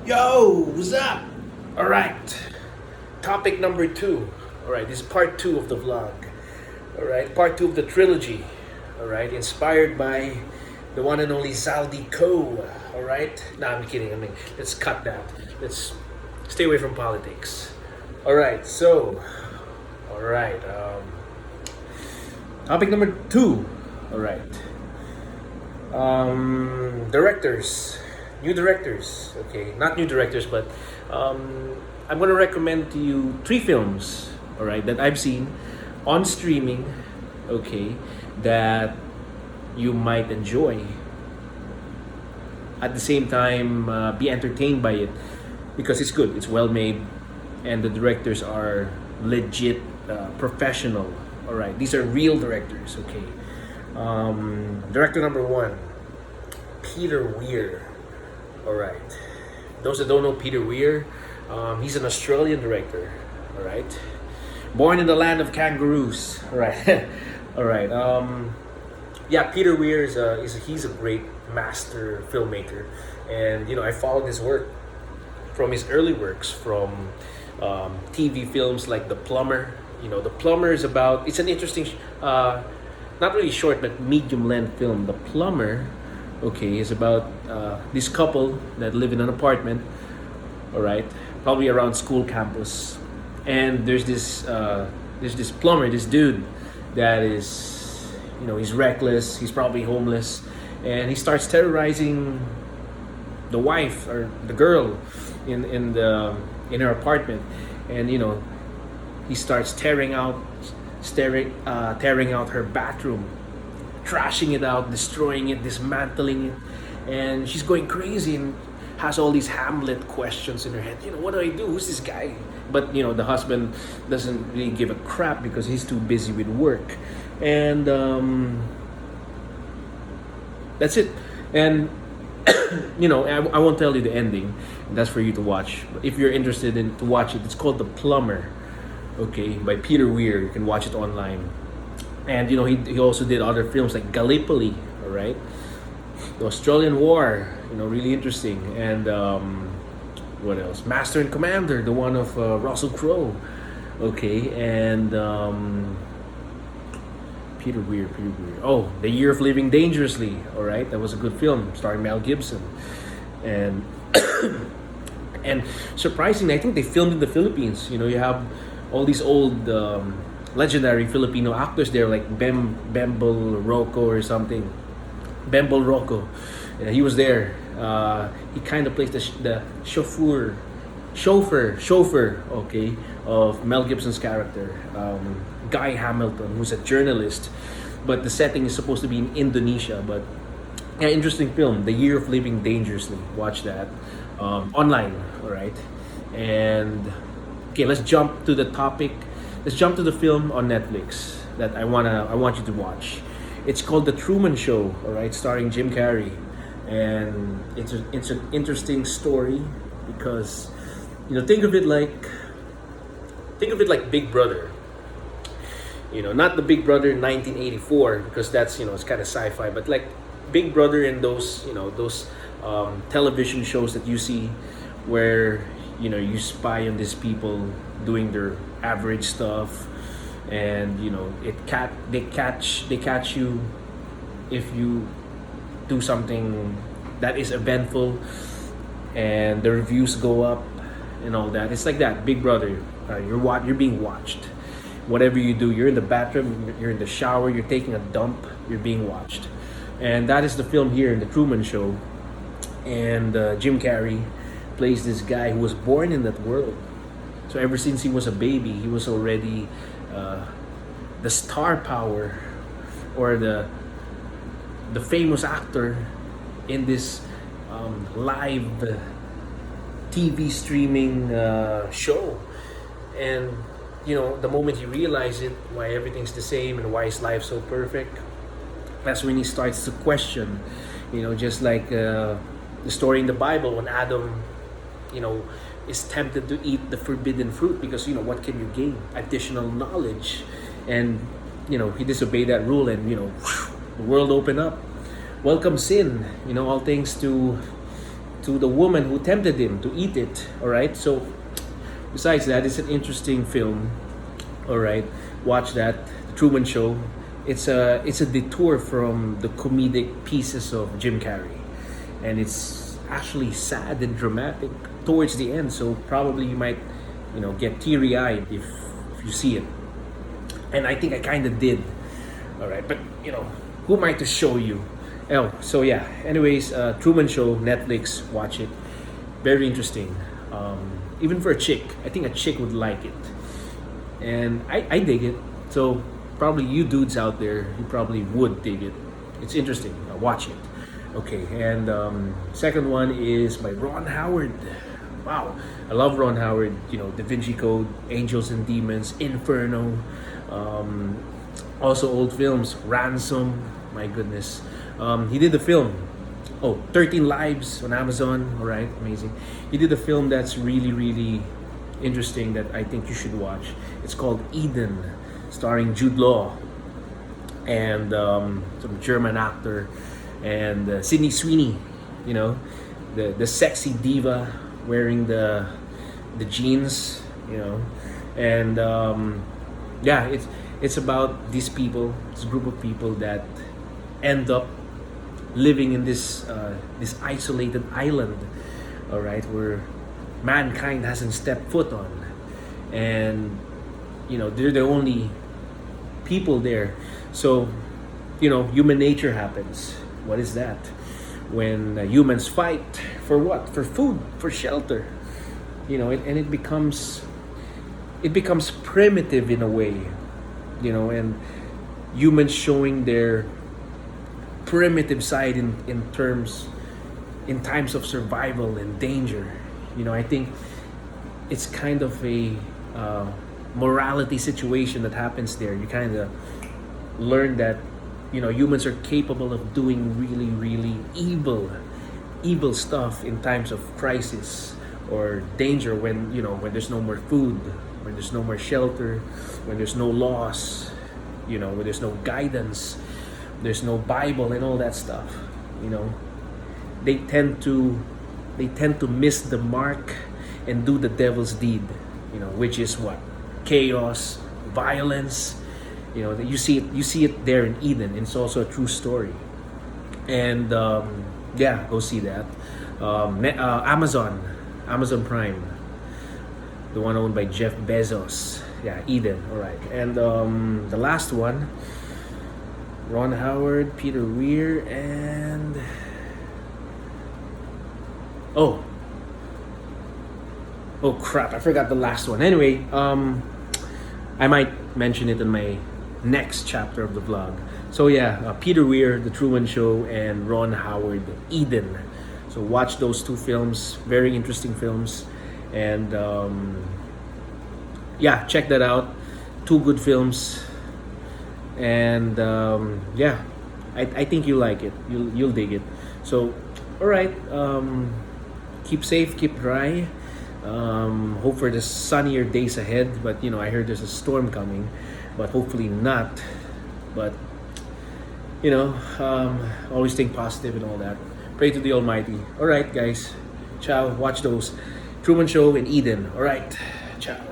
Yo, what's up? All right, topic number two. All right, this is part two of the vlog. All right, part two of the trilogy. All right, inspired by the one and only Zaldi Co. All right, nah, I'm kidding. I mean, let's cut that. Let's stay away from politics. All right, so, all right, topic number two. All right, directors, new directors. Okay, not new directors, but I'm gonna recommend to you three films. All right, that I've seen on streaming. Okay, that you might enjoy. At the same time, be entertained by it because it's good. It's well made, and the directors are legit professional. All right, these are real directors. Okay, director number one, Peter Weir. All right, those that don't know Peter Weir, he's an Australian director. All right, born in the land of kangaroos. All right, all right. Yeah, Peter Weir he's a great master filmmaker, and I followed his work from his early works, from TV films like The Plumber. The Plumber is about, it's an interesting, not really short but medium length film. The Plumber, okay, is about this couple that live in an apartment. All right, probably around school campus, and there's this plumber, this dude that is, he's reckless, he's probably homeless, and he starts terrorizing the wife or the girl in her apartment, and he starts tearing out her bathroom, trashing it out, destroying it, dismantling it, and she's going crazy and has all these Hamlet questions in her head. What do I do? Who's this guy? But the husband doesn't really give a crap because he's too busy with work, and that's it. And I won't tell you the ending. That's for you to watch. But if you're interested in to watch it, it's called The Plumber. Okay, by Peter Weir. You can watch it online. And he also did other films like Gallipoli. All right, the Australian War. Really interesting. And what else? Master and Commander, the one of Russell Crowe. Okay, and Peter Weir. Oh, The Year of Living Dangerously. All right, that was a good film starring Mel Gibson, and and surprisingly, I think they filmed in the Philippines. You have all these old legendary Filipino actors there, like Bembol Rocco or something. Bembol Rocco, yeah, he was there. He kind of plays the chauffeur, okay, of Mel Gibson's character, Guy Hamilton, who's a journalist, but the setting is supposed to be in Indonesia. But yeah, interesting film, The Year of Living Dangerously. Watch that online. All right, and okay, let's jump to the topic. Let's jump to the film on Netflix that I want you to watch. It's called The Truman Show. All right, starring Jim Carrey, and it's an interesting story because think of it like Big Brother. Not the Big Brother 1984, because that's it's kind of sci-fi, but like Big Brother in those television shows that you see where you spy on these people doing their average stuff, and they catch you if you do something that is eventful, and the reviews go up and all that. It's like that. Big Brother, you're being watched. Whatever you do, you're in the bathroom, you're in the shower, you're taking a dump, you're being watched. And that is the film here in The Truman Show. And Jim Carrey plays this guy who was born in that world. So ever since he was a baby, he was already the star power, or the famous actor in this live TV streaming show. And the moment he realized it, why everything's the same and why his life's so perfect, that's when he starts to question. Just like the story in the Bible when Adam is tempted to eat the forbidden fruit, because what can you gain? Additional knowledge. And he disobeyed that rule, and the world opened up. Welcome sin, all things to to the woman who tempted him to eat it. All right. So besides that, it's an interesting film. All right, watch that. The Truman Show. It's a detour from the comedic pieces of Jim Carrey, and it's actually sad and dramatic towards the end. So probably you might, get teary eyed if you see it. And I think I kind of did. All right, but who am I to show you? Oh, so yeah. Anyways, Truman Show, Netflix. Watch it. Very interesting. Even for a chick, I think a chick would like it, and I dig it. So probably you dudes out there, you probably would dig it. It's interesting. Watch it. Okay, and second one is by Ron Howard. Wow, I love Ron Howard. Da Vinci Code, Angels and Demons, Inferno. Also old films, Ransom. My goodness, he did the film. Oh, 13 Lives on Amazon. All right, amazing. He did a film that's really, really interesting that I think you should watch. It's called Eden, starring Jude Law and some German actor and Sydney Sweeney. The sexy diva wearing the jeans. And yeah, it's about these people, this group of people that end up living in this isolated island, all right, where mankind hasn't stepped foot on, and they're the only people there. So human nature happens. What is that? When humans fight for what? For food, for shelter. And it becomes primitive in a way, and humans showing their primitive side in times of survival and danger. I think it's kind of a morality situation that happens there. You kind of learn that humans are capable of doing really, really evil stuff in times of crisis or danger, when when there's no more food, when there's no more shelter, when there's no laws, when there's no guidance, there's no Bible and all that stuff. They tend to miss the mark and do the devil's deed, which is what? Chaos, violence. You see it there in Eden. It's also a true story. And yeah, go see that. Amazon Prime, the one owned by Jeff Bezos. Yeah, Eden. All right. And the last one, Ron Howard, Peter Weir, and oh crap, I forgot the last one. Anyway, I might mention it in my next chapter of the vlog. So yeah, Peter Weir, The Truman Show, and Ron Howard, Eden. So watch those two films, very interesting films, and yeah, check that out. Two good films, and yeah, I think you like it. You'll dig it. So, all right, keep safe, keep dry. Hope for the sunnier days ahead. But I heard there's a storm coming, but hopefully not. But always think positive and all that. Pray to the Almighty. All right, guys. Ciao. Watch those. Truman Show and Eden. All right. Ciao.